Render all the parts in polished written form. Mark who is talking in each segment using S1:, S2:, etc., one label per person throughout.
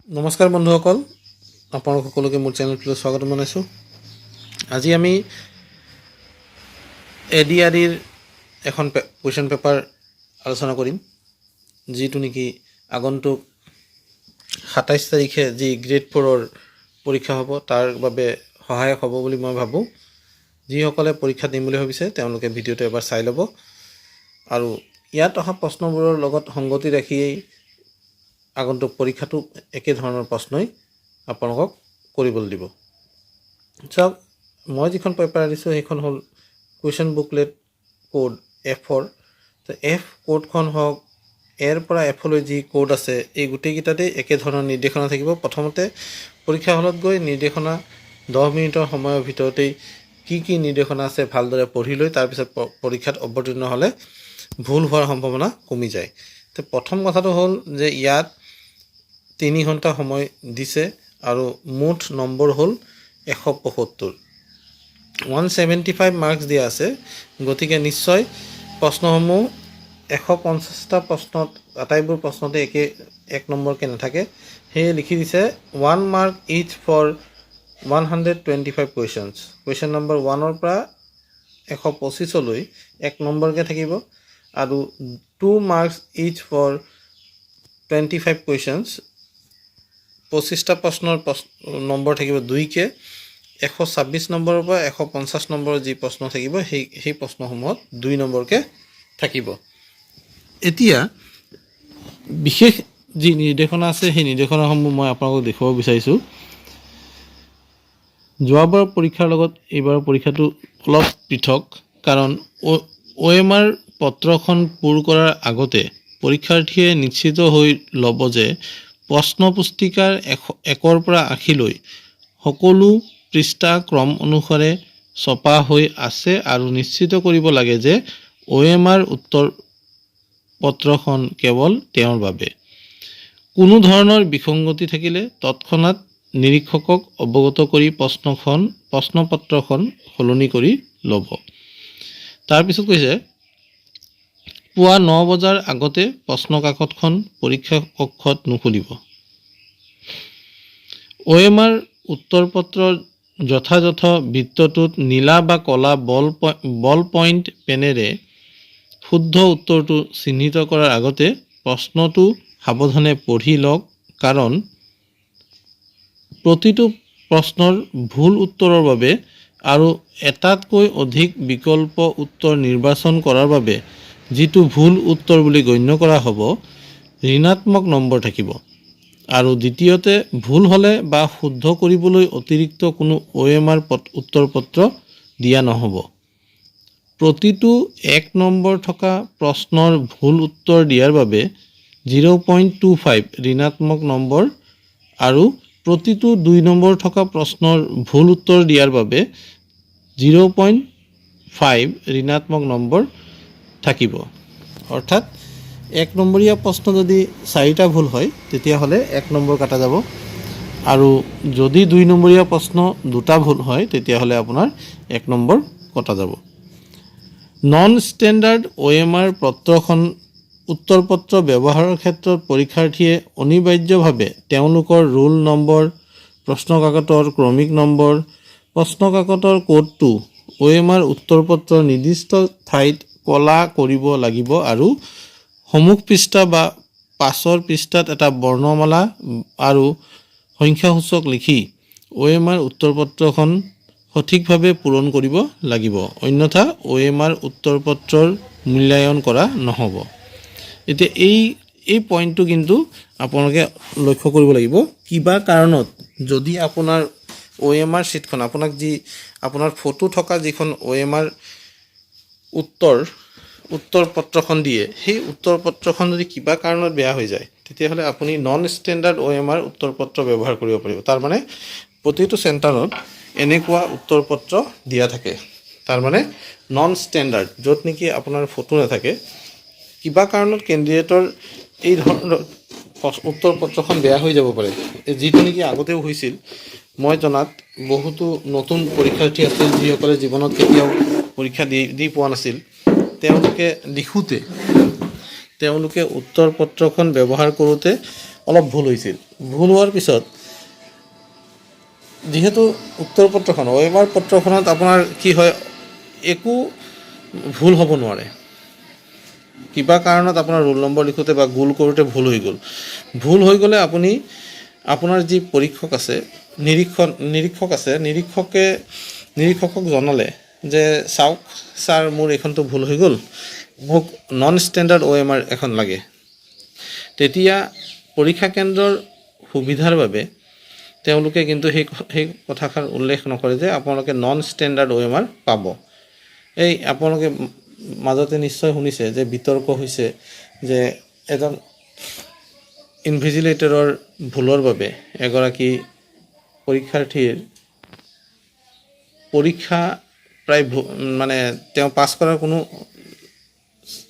S1: নমস্কাৰ বন্ধুসকল, আপোনালোক সকলোকে মোৰ চেনেলটোলৈ স্বাগত জনাইছোঁ। আজি আমি এডিআৰইৰ এখন কুৱেশ্যন পেপাৰ আলোচনা কৰিম, যিটো নেকি আগন্তুক 27 তাৰিখে যি গ্ৰেড 4ৰ পৰীক্ষা হ'ব তাৰ বাবে সহায়ক হ'ব বুলি মই ভাবোঁ। যিসকলে পৰীক্ষা দিম বুলি ভাবিছে তেওঁলোকে ভিডিঅ'টো এবাৰ চাই ল'ব আৰু ইয়াত অহা প্ৰশ্নবোৰৰ লগত সংগতি ৰাখিয়েই আগন্তুক পৰীক্ষাটো একে ধৰণৰ প্ৰশ্নই আপোনালোকক কৰিবলৈ দিব। চাওক, মই যিখন পেপাৰ দিছোঁ সেইখন হ'ল কুৱেশ্যন বুকলেট কোড F4। তো F কোডখন হওক, এৰ পৰা এফলৈ যি কোড আছে এই গোটেইকেইটাতেই একে ধৰণৰ নিৰ্দেশনা থাকিব। প্ৰথমতে পৰীক্ষা হলত গৈ নিৰ্দেশনা 10 মিনিটৰ সময়ৰ ভিতৰতেই কি নিৰ্দেশনা আছে ভালদৰে পঢ়ি লৈ তাৰপিছত পৰীক্ষাত অৱতীৰ্ণ হ'লে ভুল হোৱাৰ সম্ভাৱনা কমি যায়। তো প্ৰথম কথাটো হ'ল যে ইয়াত 3 ঘণ্টা সময় দিছে আৰু মুঠ নম্বৰ হ'ল 175। 175 মাৰ্কছ দিয়া আছে, গতিকে নিশ্চয় প্ৰশ্নসমূহ 150টা প্ৰশ্নত আটাইবোৰ প্ৰশ্নতে এক নম্বৰকৈ নাথাকে। সেয়ে লিখি দিছে 1 mark each for 125 questions. Question number 1ৰ পৰা 125লৈ 1 নম্বৰকৈ থাকিব আৰু 2 মাৰ্কছ ইচ ফৰ 25 কুৱেশ্যনছ। 25টা প্ৰশ্নৰ নম্বৰ থাকিব 2কৈ। 126 নম্বৰৰ পৰা 150 নম্বৰৰ যি প্ৰশ্ন থাকিব সেই প্ৰশ্নসমূহত 2 নম্বৰকৈ থাকিব। এতিয়া বিশেষ যি নিৰ্দেশনা আছে সেই নিৰ্দেশনাসমূহ মই আপোনালোকক দেখুৱাব বিচাৰিছোঁ। যোৱাবাৰৰ পৰীক্ষাৰ লগত এইবাৰৰ পৰীক্ষাটো অলপ পৃথক, কাৰণ OMR পত্ৰখন পূৰ কৰাৰ আগতে পৰীক্ষাৰ্থীয়ে নিশ্চিত হৈ ল'ব যে প্ৰশ্ন পুস্তিকাৰ 1ৰ পৰা 80লৈ সকলো পৃষ্ঠা ক্ৰম অনুসাৰে ছপা হৈ আছে আৰু নিশ্চিত কৰিব লাগে যে OMR উত্তৰ পত্ৰখন কেৱল তেওঁৰ বাবে। কোনো ধৰণৰ বিসংগতি থাকিলে তৎক্ষণাত নিৰীক্ষকক অৱগত কৰি প্ৰশ্নপত্ৰখন সলনি কৰি ল'ব। তাৰপিছত কৈছে পুৱা 9 বজাৰ আগতে প্ৰশ্নকাকতখন পৰীক্ষা কক্ষত নুখুলিব। OMR উত্তৰ পত্ৰৰ যথাযথ বৃত্তটোত নীলা বা ক'লা বল পইণ্ট পেনেৰে শুদ্ধ উত্তৰটো চিহ্নিত কৰাৰ আগতে প্ৰশ্নটো সাৱধানে পঢ়ি লওক, কাৰণ প্ৰতিটো প্ৰশ্নৰ ভুল উত্তৰৰ বাবে আৰু এটাতকৈ অধিক বিকল্প উত্তৰ নিৰ্বাচন কৰাৰ বাবে যিটো ভুল উত্তৰ বুলি গণ্য কৰা হ'ব ঋণাত্মক নম্বৰ থাকিব। আৰু দ্বিতীয়তে ভুল হ'লে বা শুদ্ধ কৰিবলৈ অতিৰিক্ত কোনো OMR উত্তৰ পত্ৰ দিয়া নহ'ব। প্ৰতিটো 1 নম্বৰ থকা প্ৰশ্নৰ ভুল উত্তৰ দিয়াৰ বাবে 0.25 ঋণাত্মক নম্বৰ আৰু প্ৰতিটো 2 নম্বৰ থকা প্ৰশ্নৰ ভুল উত্তৰ দিয়াৰ বাবে 0.5 ঋণাত্মক নম্বৰ থাকিব। অৰ্থাৎ 1 নম্বৰীয়া প্ৰশ্ন যদি 4টা ভুল হয় তেতিয়াহ'লে 1 নম্বৰ কাটা যাব, আৰু যদি 2 নম্বৰীয়া প্ৰশ্ন 2টা ভুল হয় তেতিয়াহ'লে আপোনাৰ 1 নম্বৰ কটা যাব। নন ষ্টেণ্ডাৰ্ড OMR পত্ৰখন উত্তৰ পত্ৰ ব্যৱহাৰৰ ক্ষেত্ৰত পৰীক্ষাৰ্থীয়ে অনিবাৰ্যভাৱে তেওঁলোকৰ ৰোল নম্বৰ, প্ৰশ্নকাকতৰ ক্ৰমিক নম্বৰ, প্ৰশ্নকাকতৰ কোডটো OMR উত্তৰ পত্ৰৰ নিৰ্দিষ্ট ঠাইত ক'লা কৰিব লাগিব আৰু সন্মুখ পৃষ্ঠা বা পাছৰ পৃষ্ঠাত এটা বৰ্ণমালা আৰু সংখ্যাসূচক লিখি OMR উত্তৰ পত্ৰখন সঠিকভাৱে পূৰণ কৰিব লাগিব, অন্যথা OMR উত্তৰ পত্ৰৰ মূল্যায়ন কৰা নহ'ব। এতিয়া এই পইণ্টটো কিন্তু আপোনালোকে লক্ষ্য কৰিব লাগিব। কিবা কাৰণত যদি আপোনাৰ OMR শ্বীটখন আপোনাৰ ফটো থকা যিখন OMR উত্তৰ পত্ৰখন দিয়ে, সেই উত্তৰ পত্ৰখন যদি কিবা কাৰণত বেয়া হৈ যায় তেতিয়াহ'লে আপুনি নন ষ্টেণ্ডাৰ্ড OMR উত্তৰ পত্ৰ ব্যৱহাৰ কৰিব পাৰিব। তাৰমানে প্ৰতিটো চেণ্টাৰত এনেকুৱা উত্তৰ পত্ৰ দিয়া থাকে, তাৰমানে নন ষ্টেণ্ডাৰ্ড, য'ত নেকি আপোনাৰ ফটো নাথাকে। কিবা কাৰণত কেণ্ডিডেটৰ এই ধৰণৰ উত্তৰ পত্ৰখন বেয়া হৈ যাব পাৰে, যিটো নেকি আগতেও হৈছিল। মই জনাত বহুতো নতুন পৰীক্ষাৰ্থী আছিল যিসকলে জীৱনত কেতিয়াও পৰীক্ষা দি পোৱা নাছিল। তেওঁলোকে উত্তৰ পত্ৰখন ব্যৱহাৰ কৰোঁতে অলপ ভুল হৈছিল। ভুল হোৱাৰ পিছত যিহেতু উত্তৰ পত্ৰখন OMR পত্ৰখনত আপোনাৰ কি হয়, একো ভুল হ'ব নোৱাৰে। কিবা কাৰণত আপোনাৰ ৰোল নম্বৰ লিখোঁতে বা গোল কৰোঁতে ভুল হৈ গ'ল। ভুল হৈ গ'লে আপুনি আপোনাৰ যি পৰীক্ষক আছে, নিৰীক্ষকক জনালে যে চাওক ছাৰ, মোৰ এইখনটো ভুল হৈ গ'ল, মোক নন ষ্টেণ্ডাৰ্ড OMR এখন লাগে। তেতিয়া পৰীক্ষা কেন্দ্ৰৰ সুবিধাৰ বাবে তেওঁলোকে কিন্তু সেই কথাষাৰ উল্লেখ নকৰে যে আপোনালোকে নন ষ্টেণ্ডাৰ্ড OMR পাব। এই আপোনালোকে মাজতে নিশ্চয় শুনিছে যে বিতৰ্ক হৈছে যে এজন ইনভিজিলেটৰৰ ভুলৰ বাবে এগৰাকী পৰীক্ষাৰ্থীৰ পৰীক্ষা প্ৰায় মানে তেওঁ পাছ কৰাৰ কোনো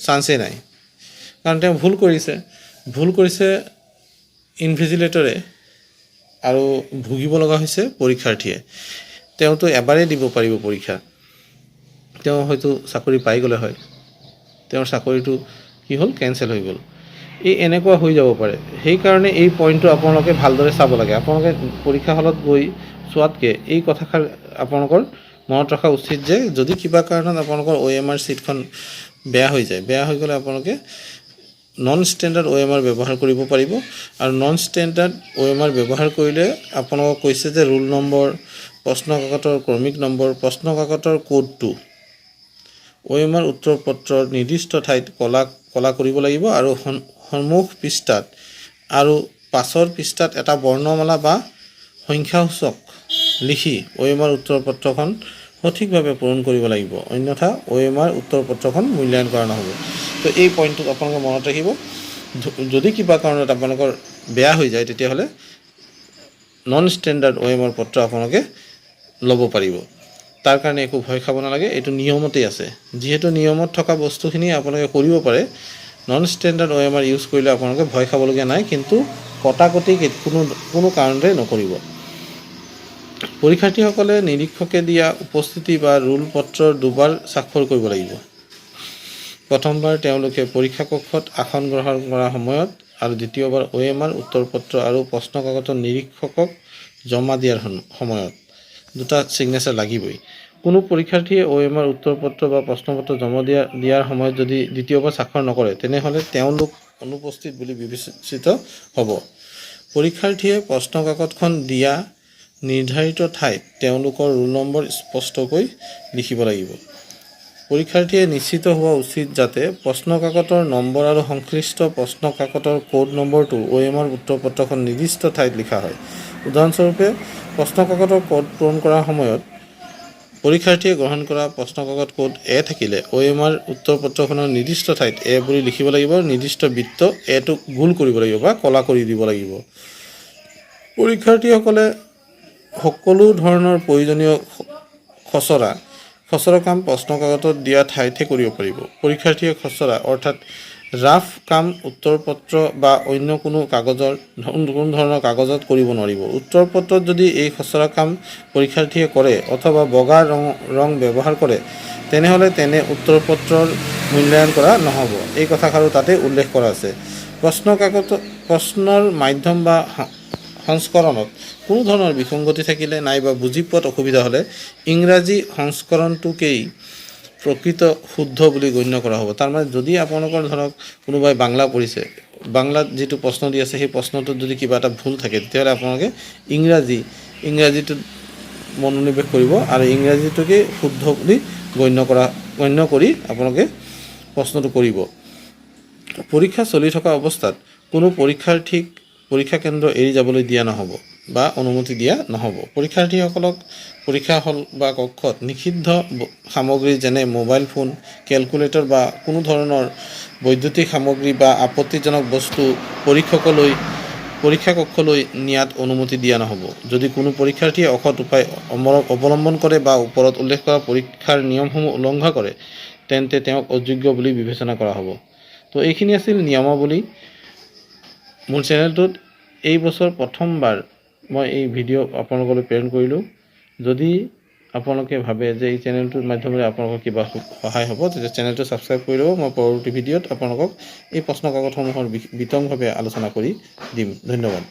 S1: চান্সেই নাই, কাৰণ তেওঁ ভুল কৰিছে ইনভিজিলেটৰে আৰু ভুগিব লগা হৈছে পৰীক্ষাৰ্থীয়ে। তেওঁতো এবাৰেই দিব পাৰিব পৰীক্ষা, তেওঁ হয়তো চাকৰি পাই গ'লে হয়, তেওঁৰ চাকৰিটো কি হ'ল, কেঞ্চেল হৈ গ'ল। এনেকুৱা হৈ যাব পাৰে। সেইকাৰণে এই পইণ্টটো আপোনালোকে ভালদৰে চাব লাগে। আপোনালোকে পৰীক্ষা হলত গৈ চোৱাতকৈ এই কথাষাৰ আপোনালোকৰ মনত ৰখা উচিত যে যদি কিবা কাৰণত আপোনালোকৰ OMR ছিটখন বেয়া হৈ যায়, বেয়া হৈ গ'লে আপোনালোকে নন ষ্টেণ্ডাৰ্ড OMR ব্যৱহাৰ কৰিব পাৰিব। আৰু নন ষ্টেণ্ডাৰ্ড OMR ব্যৱহাৰ কৰিলে আপোনালোকক কৈছে যে ৰোল নম্বৰ, প্ৰশ্ন কাকতৰ ক্ৰমিক নম্বৰ, প্ৰশ্ন কাকতৰ কোডটো OMR উত্তৰ পত্ৰৰ নিৰ্দিষ্ট ঠাইত কলা কৰিব লাগিব আৰু সন্মুখ পৃষ্ঠাত আৰু পাছৰ পৃষ্ঠাত এটা বৰ্ণমালা বা সংখ্যাসূচক লিখি OMR উত্তৰ পত্ৰখন সঠিকভাৱে পূৰণ কৰিব লাগিব, অন্যথা OMR উত্তৰ পত্ৰখন মূল্যায়ন কৰা নহ'ব। তো এই পইণ্টটোত আপোনালোকে মনত ৰাখিব। যদি কিবা কাৰণত আপোনালোকৰ বেয়া হৈ যায়, তেতিয়াহ'লে নন ষ্টেণ্ডাৰ্ড OMR পত্ৰ আপোনালোকে ল'ব পাৰিব। তাৰ কাৰণে একো ভয় খাব নালাগে, এইটো নিয়মতেই আছে। যিহেতু নিয়মত থকা বস্তুখিনি আপোনালোকে কৰিব পাৰে, নন ষ্টেণ্ডাৰ্ড OMR ইউজ কৰিলে আপোনালোকে ভয় খাবলগীয়া নাই, কিন্তু কটাকটি কোনো কাৰণতে নকৰিব। পৰীক্ষাৰ্থীসকলে নিৰীক্ষকে দিয়া উপস্থিতি বা ৰোল পত্ৰৰ দুবাৰ স্বাক্ষৰ কৰিব লাগিব। প্ৰথমবাৰ তেওঁলোকে পৰীক্ষা কক্ষত আসন গ্ৰহণ কৰাৰ সময়ত আৰু দ্বিতীয়বাৰ OMR উত্তৰ পত্ৰ আৰু প্ৰশ্ন কাকতৰ নিৰীক্ষকক জমা দিয়াৰ সময়ত দুটা ছিগনেচাৰ লাগিবই। কোনো পৰীক্ষাৰ্থীয়ে OMR উত্তৰ পত্ৰ বা প্ৰশ্নপত্ৰ জমা দিয়াৰ সময়ত যদি দ্বিতীয়বাৰ স্বাক্ষৰ নকৰে, তেনেহ'লে তেওঁলোক অনুপস্থিত বুলি বিবেচিত হ'ব। পৰীক্ষাৰ্থীয়ে প্ৰশ্ন কাকতখন দিয়া নিৰ্ধাৰিত ঠাইত তেওঁলোকৰ ৰোল নম্বৰ স্পষ্টকৈ লিখিব লাগিব। পৰীক্ষাৰ্থীয়ে নিশ্চিত হোৱা উচিত যাতে প্ৰশ্ন কাকতৰ নম্বৰ আৰু সংশ্লিষ্ট প্ৰশ্ন কাকতৰ কোড নম্বৰটো OMR উত্তৰ পত্ৰখন নিৰ্দিষ্ট ঠাইত লিখা হয়। উদাহৰণস্বৰূপে, প্ৰশ্ন কাকতৰ কোড পূৰণ কৰাৰ সময়ত পৰীক্ষাৰ্থীয়ে গ্ৰহণ কৰা প্ৰশ্ন কাকত কোড A থাকিলে OMR উত্তৰ পত্ৰখনৰ নিৰ্দিষ্ট ঠাইত A বুলি লিখিব লাগিব। নিৰ্দিষ্ট বৃত্ত Aটোক গোল কৰিব লাগিব বা কলা কৰি দিব লাগিব। পৰীক্ষাৰ্থীসকলে সকলো ধৰণৰ প্ৰয়োজনীয় খচৰা কাম প্ৰশ্ন কাকতত দিয়া ঠাইতহে কৰিব পাৰিব। পৰীক্ষাৰ্থীয়ে খচৰা অৰ্থাৎ ৰাফ কাম উত্তৰ পত্ৰ বা অন্য কোনো ধৰণৰ কাগজত কৰিব নোৱাৰিব। উত্তৰ পত্ৰত যদি এই খচৰা কাম পৰীক্ষাৰ্থীয়ে কৰে অথবা বগা ৰং ব্যৱহাৰ কৰে, তেনেহ'লে উত্তৰ পত্ৰৰ মূল্যায়ন কৰা নহ'ব। এই কথাষাৰো তাতে উল্লেখ কৰা আছে। প্ৰশ্নৰ মাধ্যম বা সংস্কৰণত কোনো ধৰণৰ বিসংগতি থাকিলে নাইবা বুজি পোৱাত অসুবিধা হ'লে ইংৰাজী সংস্কৰণটোকেই প্ৰকৃত শুদ্ধ বুলি গণ্য কৰা হ'ব। তাৰমানে যদি আপোনালোকৰ ধৰক কোনোবাই বাংলা পঢ়িছে, বাংলাত যিটো প্ৰশ্ন দি আছে সেই প্ৰশ্নটোত যদি কিবা এটা ভুল থাকে, তেতিয়াহ'লে আপোনালোকে ইংৰাজীটোত মনোনিৱেশ কৰিব আৰু ইংৰাজীটোকেই শুদ্ধ বুলি গণ্য কৰি আপোনালোকে প্ৰশ্নটো কৰিব। পৰীক্ষা চলি থকা অৱস্থাত কোনো পৰীক্ষাৰ্থীক পৰীক্ষা কেন্দ্ৰ এৰি যাবলৈ দিয়া নহ'ব বা অনুমতি দিয়া নহ'ব। পৰীক্ষাৰ্থীসকলক পৰীক্ষা হল বা কক্ষত নিষিদ্ধ সামগ্ৰী যেনে মোবাইল ফোন, কেলকুলেটৰ বা কোনো ধৰণৰ বৈদ্যুতিক সামগ্ৰী বা আপত্তিজনক বস্তু পৰীক্ষা কক্ষলৈ নিয়াত অনুমতি দিয়া নহ'ব। যদি কোনো পৰীক্ষাৰ্থীয়ে অসৎ উপায় অৱলম্বন কৰে বা ওপৰত উল্লেখ কৰা পৰীক্ষাৰ নিয়মসমূহ উলংঘা কৰে, তেন্তে তেওঁক অযোগ্য বুলি বিবেচনা কৰা হ'ব। তো এইখিনি আছিল নিয়মাৱলী। মোৰ চেনেলটোত এই বছৰ প্ৰথমবাৰ মই এই ভিডিঅ' আপোনালোকলৈ প্ৰেৰণ কৰিলোঁ। যদি আপোনালোকে ভাবে যে এই চেনেলটোৰ মাধ্যমেৰে আপোনালোকৰ কিবা সহায় হ'ব, তেতিয়া চেনেলটো ছাবস্ক্ৰাইব কৰি ল'ব। মই পৰৱৰ্তী ভিডিঅ'ত আপোনালোকক এই প্ৰশ্ন কাকতসমূহৰ বিতংভাৱে আলোচনা কৰি দিম। ধন্যবাদ।